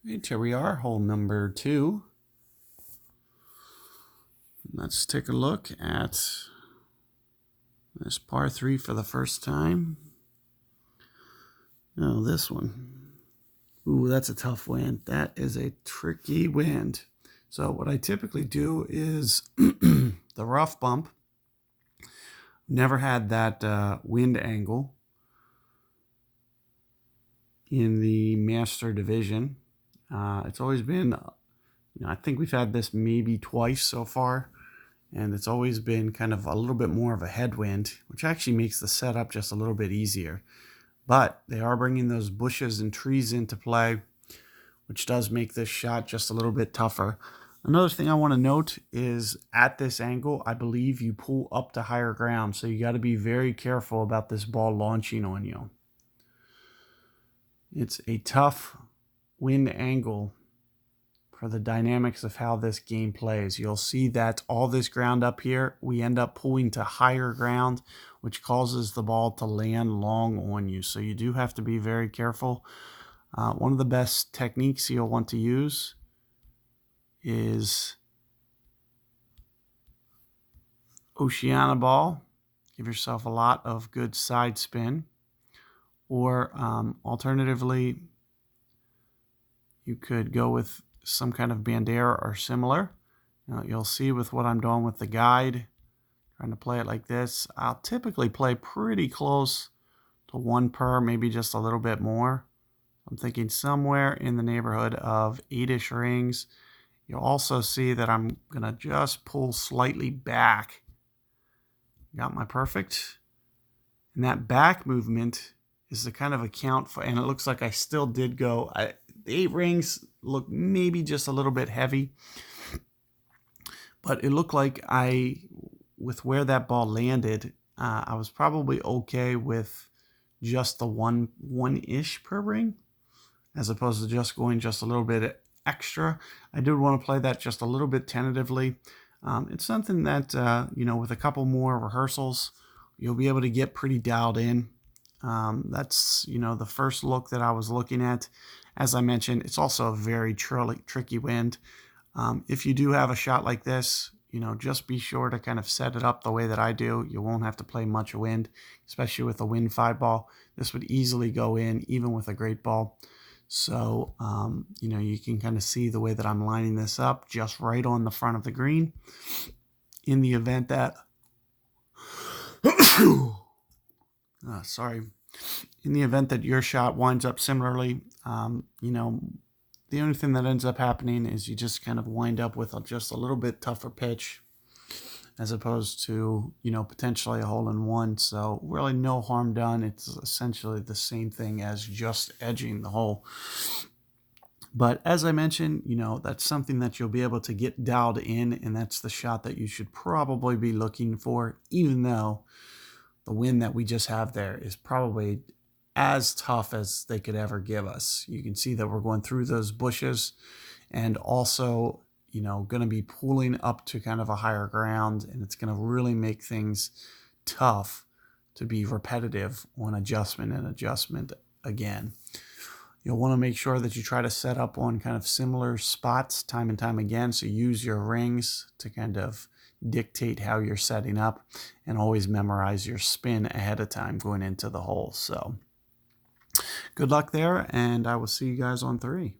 Right, here we are, hole number 2. Let's take a look at this par 3 for the first time. Oh, this one. Ooh, that's a tough wind. That is a tricky wind. So what I typically do is the rough bump. Never had that wind angle in the master division. It's always been, I think we've had this maybe twice so far, and it's always been kind of a little bit more of a headwind, which actually makes the setup just a little bit easier. But they are bringing those bushes and trees into play, which does make this shot just a little bit tougher. Another thing I want to note is at this angle, I believe you pull up to higher ground, so you got to be very careful about this ball launching on you. It's a tough wind angle for the dynamics of how this game plays. You'll see that all this ground up here, we end up pulling to higher ground, which causes the ball to land long on you. So you do have to be very careful. One of the best techniques you'll want to use is Oceana ball. Give yourself a lot of good side spin. Or alternatively, you could go with some kind of Bandera or similar. Now, you'll see with what I'm doing with the guide, trying to play it like this, I'll typically play pretty close to 1 per, maybe just a little bit more. I'm thinking somewhere in the neighborhood of 8-ish rings. You'll also see that I'm going to just pull slightly back. Got my perfect. And that back movement is the kind of account for, and it looks like I still did go, the 8 rings look maybe just a little bit heavy, but it looked like with where that ball landed, I was probably okay with just the one-ish per ring, as opposed to just going just a little bit extra. I did want to play that just a little bit tentatively. It's something that, with a couple more rehearsals, you'll be able to get pretty dialed in. That's, the first look that I was looking at. As I mentioned, it's also a very tricky wind. If you do have a shot like this, just be sure to kind of set it up the way that I do. You won't have to play much wind, especially with a wind 5 ball. This would easily go in, even with a great ball. So, you can kind of see the way that I'm lining this up just right on the front of the green. In the event that, in the event that your shot winds up similarly, the only thing that ends up happening is you just kind of wind up with just a little bit tougher pitch as opposed to, potentially a hole-in-one. So really no harm done. It's essentially the same thing as just edging the hole. But as I mentioned, that's something that you'll be able to get dialed in, and that's the shot that you should probably be looking for, even though the wind that we just have there is probably as tough as they could ever give us. You can see that we're going through those bushes and also, going to be pulling up to kind of a higher ground, and it's going to really make things tough to be repetitive on adjustment and adjustment again. You'll want to make sure that you try to set up on kind of similar spots time and time again. So use your rings to kind of dictate how you're setting up, and always memorize your spin ahead of time going into the hole. So good luck there, and I will see you guys on 3.